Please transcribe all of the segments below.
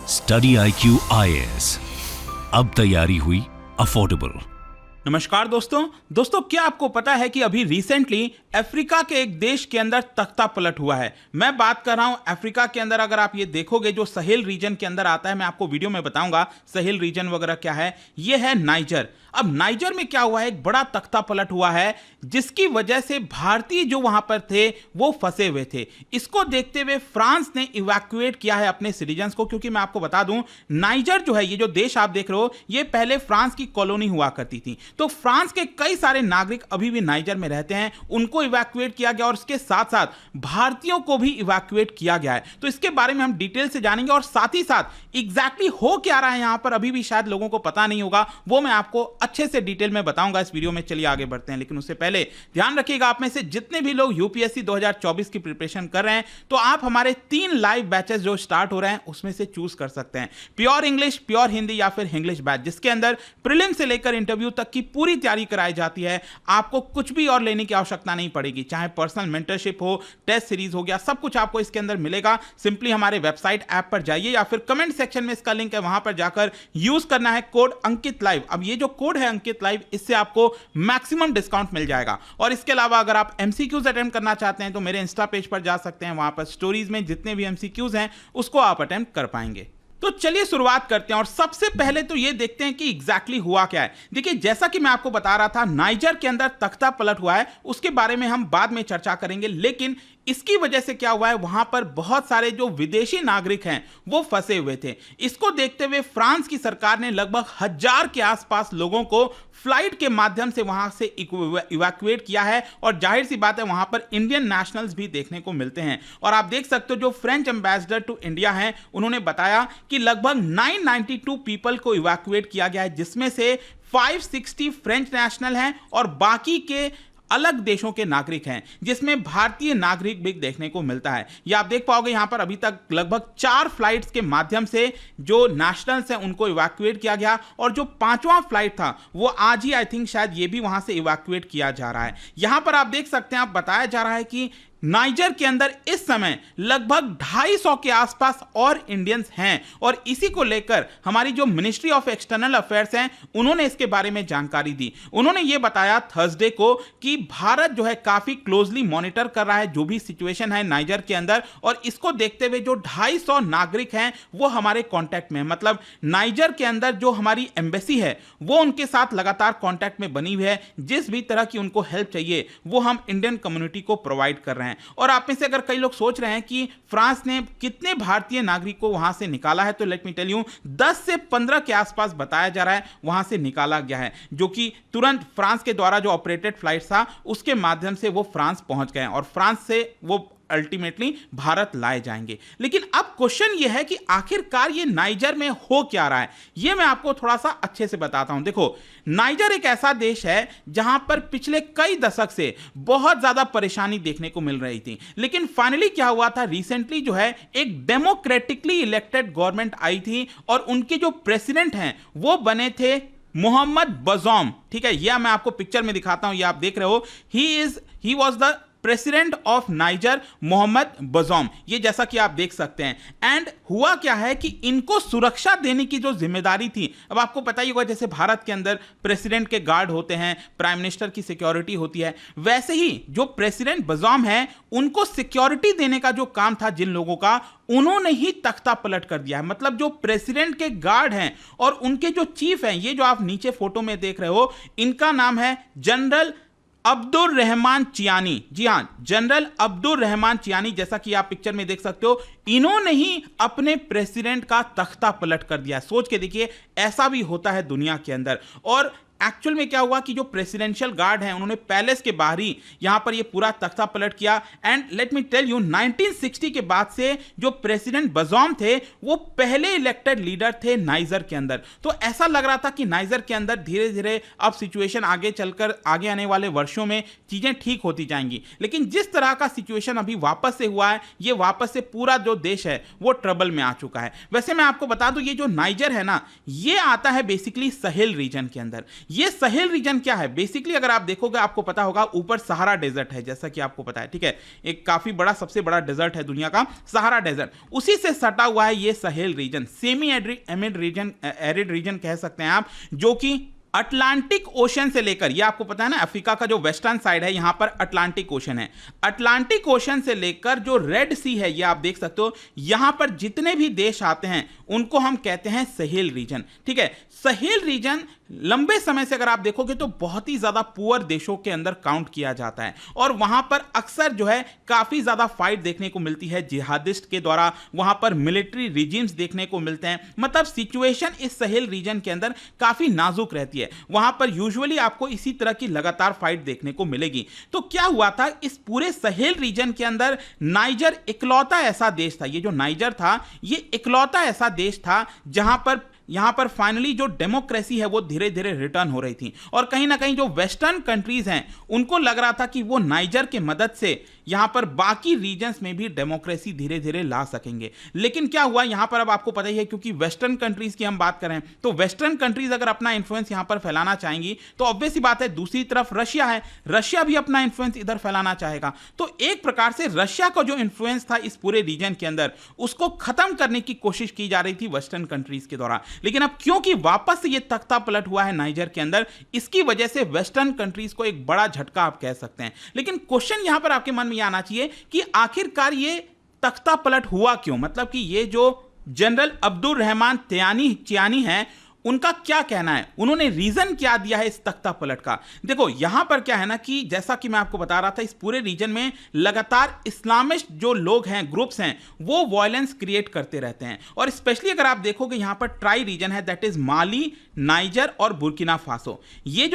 Study IQ IAS, अब तैयारी हुई अफोर्डेबल। नमस्कार दोस्तों, क्या आपको पता है कि अभी रिसेंटली अफ्रीका के एक देश के अंदर तख्ता पलट हुआ है। मैं बात कर रहा हूं अफ्रीका के अंदर, अगर आप ये देखोगे जो सहेल रीजन के अंदर आता है, मैं आपको वीडियो में बताऊंगा सहेल रीजन वगैरह क्या है। ये है नाइजर। अब नाइजर में क्या हुआ है, एक बड़ा तख्ता पलट हुआ है जिसकी वजह से भारतीय जो वहां पर थे वो फंसे हुए थे। इसको देखते हुए फ्रांस ने इवैक्यूएट किया है अपने सिटीजन्स को, क्योंकि मैं आपको बता दूं नाइजर जो है, ये जो देश आप देख रहे हो, ये पहले फ्रांस की कॉलोनी हुआ करती थी। तो फ्रांस के कई सारे नागरिक अभी भी नाइजर में रहते हैं, उनको इवैक्यूएट किया गया और इसके साथ साथ भारतीयों को भी इवैक्यूएट किया गया है। तो इसके बारे में हम डिटेल से जानेंगे और साथ ही साथ एग्जैक्टली हो क्या रहा है यहां पर, अभी भी शायद लोगों को पता नहीं होगा, वो मैं आपको अच्छे से डिटेल में बताऊंगा इस वीडियो में। चलिए आगे बढ़ते हैं, लेकिन उससे पहले ध्यान रखिएगा, आप में से जितने भी लोग यूपीएससी 2024 की प्रिपरेशन कर रहे हैं, तो आप हमारे 3 लाइव बैचेस जो स्टार्ट हो रहे हैं उसमें से चूज कर सकते हैं। प्योर इंग्लिश, प्योर हिंदी या फिर इंग्लिश बैच, जिसके अंदर प्रीलिम से लेकर इंटरव्यू तक की पूरी तैयारी कराई जाती है। आपको कुछ भी और लेने की आवश्यकता नहीं पड़ेगी, चाहे पर्सनल मेंटरशिप हो, टेस्ट सीरीज हो गया, सब कुछ आपको इसके अंदर मिलेगा। सिंपली हमारे वेबसाइट ऐप पर जाइए या फिर कमेंट सेक्शन में इसका लिंक है, वहां पर जाकर यूज करना है कोड अंकित लाइव। अब ये जो कोड है अंकित लाइव, इससे आपको मैक्सिमम डिस्काउंट मिल जाएगा। और इसके अलावा अगर आप एमसीक्यूज अटेम्प्ट करना चाहते हैं तो मेरे इंस्टा पेज पर जा सकते हैं, वहां पर स्टोरीज में जितने भी एमसीक्यूज हैं उसको आप अटेम्प्ट कर पाएंगे। तो चलिए शुरुआत करते हैं और सबसे पहले तो ये देखते हैं कि एग्जैक्टली हुआ क्या है। देखिए, जैसा कि मैं आपको बता रहा था, नाइजर के अंदर तख्ता पलट हुआ है, उसके बारे में हम बाद में चर्चा करेंगे। लेकिन इसकी वजह से क्या हुआ है, वहां पर बहुत सारे जो विदेशी नागरिक हैं वो फंसे हुए थे। इसको देखते हुए फ्रांस की सरकार ने लगभग 1000 के आसपास लोगों को फ्लाइट के माध्यम से वहां से इवैक्यूएट किया है। और जाहिर सी बात है, वहां पर इंडियन नेशनल्स भी देखने को मिलते हैं। और आप देख सकते हो जो फ्रेंच एम्बेसडर टू इंडिया हैं, उन्होंने बताया कि लगभग 992 पीपल को इवैक्यूएट किया गया है, जिसमें से 560 फ्रेंच नेशनल हैं और बाकी के अलग देशों के नागरिक हैं, जिसमें भारतीय नागरिक भी देखने को मिलता है। ये आप देख पाओगे यहां पर अभी तक लगभग 4 फ्लाइट्स के माध्यम से जो नेशनल्स हैं उनको इवैक्यूएट किया गया, और जो 5वां फ्लाइट था वो आज ही आई थिंक शायद ये भी वहां से इवैक्यूएट किया जा रहा है। यहां पर आप देख सकते हैं, आप बताया जा रहा है कि नाइजर के अंदर इस समय लगभग 250 के आसपास और इंडियंस हैं। और इसी को लेकर हमारी जो मिनिस्ट्री ऑफ एक्सटर्नल अफेयर्स हैं, उन्होंने इसके बारे में जानकारी दी। उन्होंने ये बताया थर्सडे को कि भारत जो है काफी क्लोजली मॉनिटर कर रहा है जो भी सिचुएशन है नाइजर के अंदर, और इसको देखते हुए जो 250 नागरिक हैं वो हमारे कांटेक्ट में, मतलब नाइजर के अंदर जो हमारी एम्बेसी है वो उनके साथ लगातार कांटेक्ट में बनी हुई है। जिस भी तरह की उनको हेल्प चाहिए वो हम इंडियन कम्युनिटी को प्रोवाइड कर रहे हैं। और आप में से अगर कई लोग सोच रहे हैं कि फ्रांस ने कितने भारतीय नागरिक को वहां से निकाला है, तो लेट मी टेल यू, 10 से 15 के आसपास बताया जा रहा है वहां से निकाला गया है, जो कि तुरंत फ्रांस के द्वारा जो ऑपरेटेड फ्लाइट था उसके माध्यम से वो फ्रांस पहुंच गए और फ्रांस से वो अल्टीमेटली भारत लाए जाएंगे। लेकिन अब क्वेश्चन यह है कि आखिरकार ये नाइजर में हो क्या रहा है, ये मैं आपको थोड़ा सा अच्छे से बताता हूं। देखो, नाइजर एक ऐसा देश है जहां पर पिछले कई दशक से बहुत ज्यादा परेशानी देखने को मिल रही थी, लेकिन फाइनली क्या हुआ था, रिसेंटली जो है एक डेमोक्रेटिकली इलेक्टेड गवर्नमेंट आई थी और उनके जो प्रेसिडेंट हैं वो बने थे मोहम्मद बज़ौम। ठीक है, यह मैं आपको पिक्चर में दिखाता हूं, ये आप देख रहे हो, he was the president of Niger, Mohamed Bazoum, ये जैसा कि आप देख सकते हैं। एंड हुआ क्या है कि इनको सुरक्षा देने की जो जिम्मेदारी थी, अब आपको पता ही होगा जैसे भारत के अंदर प्रेसिडेंट के गार्ड होते हैं, प्राइम मिनिस्टर की सिक्योरिटी होती है, वैसे ही जो प्रेसिडेंट बज़ौम है उनको सिक्योरिटी देने का जो काम था जिन लोगों का, उन्होंने ही तख्ता पलट कर दिया है। मतलब जो प्रेसिडेंट के गार्ड हैं और उनके जो चीफ हैं, ये जो आप नीचे फोटो में देख रहे हो, इनका नाम है जनरल अब्दुल रहमान चियानी। जी हाँ, जनरल अब्दुल रहमान चियानी, जैसा कि आप पिक्चर में देख सकते हो, इन्होंने ही अपने प्रेसिडेंट का तख्ता पलट कर दिया। सोच के देखिए, ऐसा भी होता है दुनिया के अंदर। और एक्चुअल में क्या हुआ कि जो प्रेसिडेंशियल गार्ड हैं उन्होंने पैलेस के बाहर ही यहां पर ये पूरा तख्ता पलट किया। And let me tell you, 1960 के बाद से जो प्रेसिडेंट बज़ौम थे वो पहले इलेक्टेड लीडर थे नाइजर के अंदर। तो ऐसा लग रहा था कि नाइजर के अंदर धीरे धीरे अब सिचुएशन आगे चलकर आगे आने वाले वर्षों में चीजें ठीक होती जाएंगी, लेकिन जिस तरह का सिचुएशन अभी वापस से हुआ है, ये वापस से पूरा जो देश है वो ट्रबल में आ चुका है। वैसे मैं आपको बता दूं, ये जो नाइजर है ना, ये आता है बेसिकली सहेल रीजन के अंदर। ये सहेल रीजन क्या है? बेसिकली अगर आप देखोगे आपको पता होगा ऊपर सहारा डेजर्ट है, जैसा कि आपको पता है, ठीक है, एक काफी बड़ा, सबसे बड़ा डेजर्ट है दुनिया का सहारा डेजर्ट, उसी से सटा हुआ है ये Sahel region, semi arid region, arid region कह सकते हैं आप, जो कि अटलांटिक ओशन से लेकर, ये आपको पता है ना, अफ्रीका का जो वेस्टर्न साइड है यहां पर अटलांटिक ओशन है, अटलांटिक ओशन से लेकर जो रेड सी है, ये आप देख सकते हो, यहां पर जितने भी देश आते हैं उनको हम कहते हैं सहेल रीजन, ठीक है। सहेल रीजन लंबे समय से अगर आप देखोगे तो बहुत ही ज्यादा पुअर देशों के अंदर काउंट किया जाता है, और वहां पर अक्सर जो है काफी ज्यादा फाइट देखने को मिलती है जिहादिस्ट के द्वारा, वहां पर मिलिट्री रिजिम्स देखने को मिलते हैं, मतलब सिचुएशन इस सहेल रीजन के अंदर काफी नाजुक रहती है, वहां पर यूजुअली आपको इसी तरह की लगातार फाइट देखने को मिलेगी। तो क्या हुआ था इस पूरे सहेल रीजन के अंदर, नाइजर इकलौता ऐसा देश था, ये जो नाइजर था ये इकलौता ऐसा देश था यहां पर फाइनली जो डेमोक्रेसी है वो धीरे धीरे रिटर्न हो रही थी, और कहीं ना कहीं जो वेस्टर्न कंट्रीज हैं उनको लग रहा था कि वो नाइजर की मदद से यहां पर बाकी रीजन्स में भी डेमोक्रेसी धीरे धीरे ला सकेंगे। लेकिन क्या हुआ यहां पर, अब आपको पता ही है, क्योंकि वेस्टर्न कंट्रीज की हम बात करें तो वेस्टर्न कंट्रीज अगर अपना इंफ्लुएंस यहां पर फैलाना चाहेंगी तो ऑब्वियस सी बात है, दूसरी तरफ रशिया है, रशिया भी अपना इंफ्लुएंस इधर फैलाना चाहेगा, तो एक प्रकार से रशिया का जो इंफ्लुएंस था इस पूरे रीजन के अंदर उसको खत्म करने की कोशिश की जा रही थी वेस्टर्न कंट्रीज के द्वारा। लेकिन अब क्योंकि वापस से ये तख्ता पलट हुआ है नाइजर के अंदर, इसकी वजह से वेस्टर्न कंट्रीज को एक बड़ा झटका आप कह सकते हैं। लेकिन क्वेश्चन यहां पर आपके मन में आना चाहिए कि आखिरकार ये तख्ता पलट हुआ क्यों, मतलब कि ये जो जनरल अब्दुल रहमान चियानी है उनका क्या कहना है, उन्होंने रीजन क्या दिया है इस तख्ता पलट का। देखो यहां पर क्या है ना कि जैसा कि मैं आपको बता रहा था, इस पूरे रीजन में लगातार इस्लामिस्ट जो लोग हैं, ग्रुप्स हैं, वो वायलेंस क्रिएट करते रहते हैं, और स्पेशली अगर आप देखोगे यहां पर ट्राई रीजन है, दैट इज माली, नाइजर और बुर्किना फासो, ये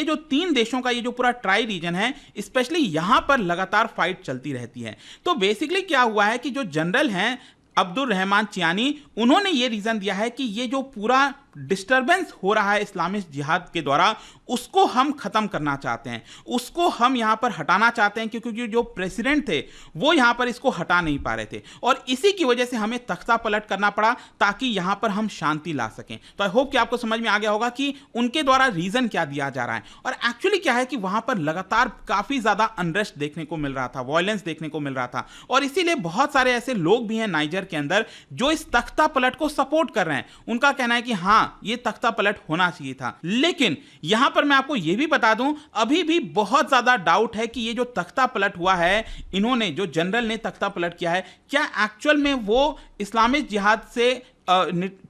जो तीन देशों का ये जो पूरा ट्राई रीजन है, स्पेशली यहां पर लगातार फाइट चलती रहती है। तो बेसिकली क्या हुआ है कि जो जनरल हैं अब्दुल रहमान चियानी, उन्होंने ये रीजन दिया है कि ये जो पूरा डिस्टरबेंस हो रहा है इस्लामिस्ट जिहाद के द्वारा उसको हम खत्म करना चाहते हैं, उसको हम यहां पर हटाना चाहते हैं, क्योंकि जो प्रेसिडेंट थे वो यहां पर इसको हटा नहीं पा रहे थे, और इसी की वजह से हमें तख्ता पलट करना पड़ा ताकि यहां पर हम शांति ला सकें। तो आई होप कि आपको समझ में आ गया होगा कि उनके द्वारा रीजन क्या दिया जा रहा है, और एक्चुअली क्या है कि वहां पर लगातार काफी ज्यादा अनरेस्ट देखने को मिल रहा था, वायलेंस देखने को मिल रहा था, और इसीलिए बहुत सारे ऐसे लोग भी हैं नाइजर के अंदर जो इस तख्ता पलट को सपोर्ट कर रहे हैं। उनका कहना है कि हाँ ये तख्ता पलट होना चाहिए था। लेकिन यहां पर मैं आपको यह भी बता दूं, अभी भी बहुत ज्यादा डाउट है कि ये जो तख्ता पलट हुआ है, इन्होंने जो जनरल ने तख्ता पलट किया है, क्या एक्चुअल में वो इस्लामिक जिहाद से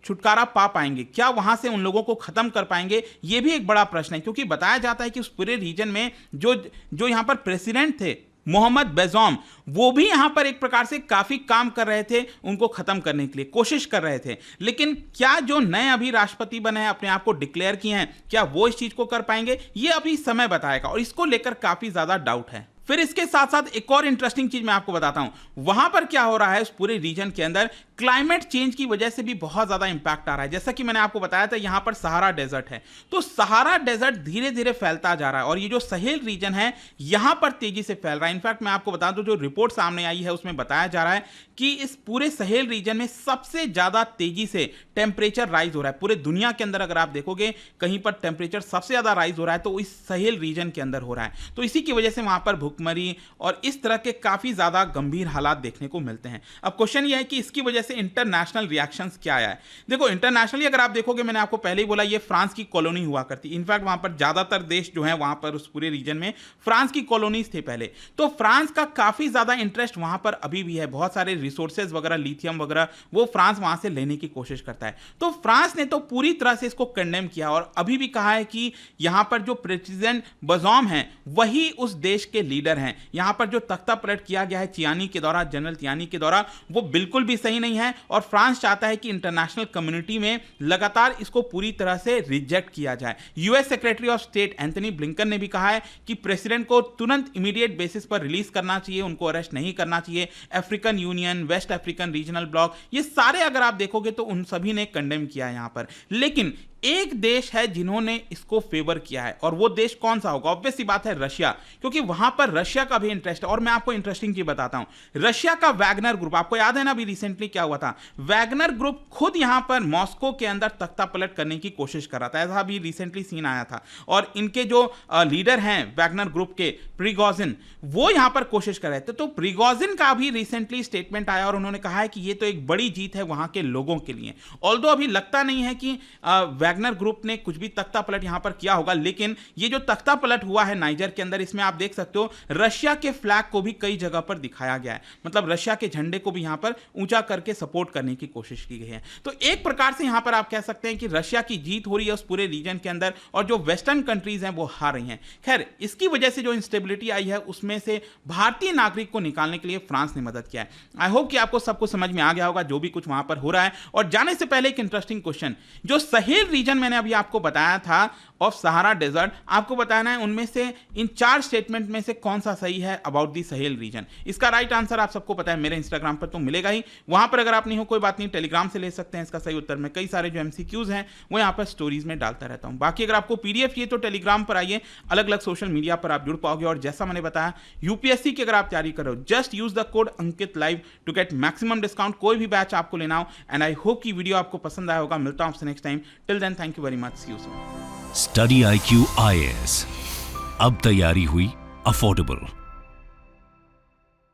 छुटकारा पा पाएंगे, क्या वहां से उन लोगों को खत्म कर पाएंगे, यह भी एक बड़ा प्रश्न है। क्योंकि बताया जाता है कि उस पूरे रीजन में जो यहां पर प्रेसिडेंट थे मोहम्मद बेज़ौम, वो भी यहां पर एक प्रकार से काफी काम कर रहे थे, उनको खत्म करने के लिए कोशिश कर रहे थे। लेकिन क्या जो नए अभी राष्ट्रपति बने हैं, अपने आप को डिक्लेयर किए हैं, क्या वो इस चीज को कर पाएंगे, ये अभी समय बताएगा, और इसको लेकर काफी ज्यादा डाउट है। फिर इसके साथ साथ एक और इंटरेस्टिंग चीज मैं आपको बताता हूं, वहां पर क्या हो रहा है उस पूरे रीजन के अंदर, क्लाइमेट चेंज की वजह से भी बहुत ज्यादा इंपैक्ट आ रहा है। जैसा कि मैंने आपको बताया था यहां पर सहारा डेजर्ट है, तो सहारा डेजर्ट धीरे धीरे फैलता जा रहा है, और ये जो सहेल रीजन है यहां पर तेजी से फैल रहा है। इनफैक्ट मैं आपको बता दूं, जो रिपोर्ट सामने आई है उसमें बताया जा रहा है कि इस पूरे सहेल रीजन में सबसे ज्यादा तेजी से टेम्परेचर राइज हो रहा है। पूरे दुनिया के अंदर अगर आप देखोगे कहीं पर टेम्परेचर सबसे ज्यादा राइज हो रहा है तो इस सहेल रीजन के अंदर हो रहा है। तो इसी की वजह से वहां पर भूखमरी और इस तरह के काफी ज्यादा गंभीर हालात देखने को मिलते हैं। अब क्वेश्चन यह है कि इसकी वजह से इंटरनेशनल रिएक्शंस क्या आया है। देखो इंटरनेशनली अगर आप देखोगे, मैंने आपको पहले ही बोला ये फ्रांस की कॉलोनी हुआ करती, इनफैक्ट वहां पर ज्यादातर देश जो है वहां पर उस पूरे रीजन में फ्रांस की कॉलोनीज थे पहले, तो फ्रांस का काफी ज्यादा इंटरेस्ट वहां पर अभी भी है, बहुत सारे रिसोर्सेज वगैरह, लिथियम वगैरह, वो फ्रांस वहां से लेने की कोशिश करता है। तो फ्रांस ने तो पूरी तरह से इसको कंडेम किया और अभी भी कहा है कि यहां पर जो प्रेसिडेंट बेज़ौम हैं वही उस देश के लीडर हैं। यहां पर जो तख्ता पलट किया गया है चियानी के द्वारा, जनरल चियानी के द्वारा, वो बिल्कुल भी सही नहीं है, और फ्रांस चाहता है कि इंटरनेशनल कम्युनिटी में लगातार इसको पूरी तरह से रिजेक्ट किया जाए। US secretary of state Anthony Blinken ने भी कहा है कि प्रेसिडेंट को तुरंत इमीडिएट बेसिस पर रिलीज करना चाहिए, उनको अरेस्ट नहीं करना चाहिए। African union, west African regional bloc, ये सारे अगर आप देखोगे तो उन सभी ने कंडेम किया यहां पर। लेकिन एक देश है जिन्होंने इसको फेवर किया है, और वो देश कौन सा होगा? ऑब्वियस सी बात है रशिया, क्योंकि वहां पर रशिया का भी इंटरेस्ट है। और मैं आपको इंटरेस्टिंग चीज बताता हूं, रशिया का वैगनर ग्रुप, आपको याद है ना अभी रिसेंटली क्या हुआ था, वैगनर ग्रुप खुद यहां पर मॉस्को के अंदर तख्ता पलट करने की कोशिश कर रहा था, ऐसा अभी रिसेंटली सीन आया था। और इनके जो लीडर हैं वैगनर ग्रुप के, प्रिगोजिन, वो यहां पर कोशिश कर रहे थे। तो प्रिगोजिन का भी रिसेंटली स्टेटमेंट आया और उन्होंने कहा है कि ये तो एक बड़ी जीत है वहां के लोगों के लिए। ऑल्दो अभी लगता नहीं है कि वैगनर ग्रुप ने कुछ भी तख्ता पलट यहां पर किया होगा, लेकिन ये जो तख्ता पलट हुआ है नाइजर के अंदर, इसमें आप देख सकते हो रशिया के फ्लैग को भी कई जगह पर दिखाया गया है, मतलब रशिया के झंडे को भी यहां पर ऊंचा करके सपोर्ट करने की कोशिश की गई है। तो एक प्रकार से यहां पर आप कह सकते हैं कि रशिया की जीत हो रही है उस पूरे रीजन के अंदर, और जो वेस्टर्न कंट्रीज हैं वो हार रही हैं। खैर, इसकी वजह से जो इंस्टेबिलिटी आई है उसमें से भारतीय नागरिक को निकालने के लिए फ्रांस ने मदद किया है। आई होप कि आपको सब कुछ समझ में आ गया होगा जो भी कुछ वहां पर हो रहा है। और जाने से पहले एक इंटरेस्टिंग क्वेश्चन, जो सहेल रीजन मैंने अभी आपको बताया था ऑफ सहारा डेजर्ट, आपको बताना है उनमें से इन 4 स्टेटमेंट में से कौन सा सही है अबाउट दी सहेल रीजन। इसका राइट आंसर आप सबको पता है, मेरे इंस्टाग्राम पर तो मिलेगा ही, वहां पर अगर आप नहीं हो कोई बात नहीं, टेलीग्राम से ले सकते हैं इसका सही उत्तर। मैं कई सारे जो एमसीक्यूज हैं वो यहाँ पर स्टोरीज में डालता रहता हूँ। बाकी अगर आपको पीडीएफ चाहिए तो टेलीग्राम पर आइए, अलग अलग सोशल मीडिया पर आप जुड़ पाओगे। और जैसा मैंने बताया, यूपीएससी की अगर आप तैयारी करो, just use the code Ankit live to get maximum discount, कोई भी बैच आपको लेना हो। एंड आई होप की वीडियो आपको पसंद आया होगा। मिलता हूं आपसे next time, till then thank you very much, see you soon. Study IQ IAS, अब तैयारी हुई अफोर्डेबल।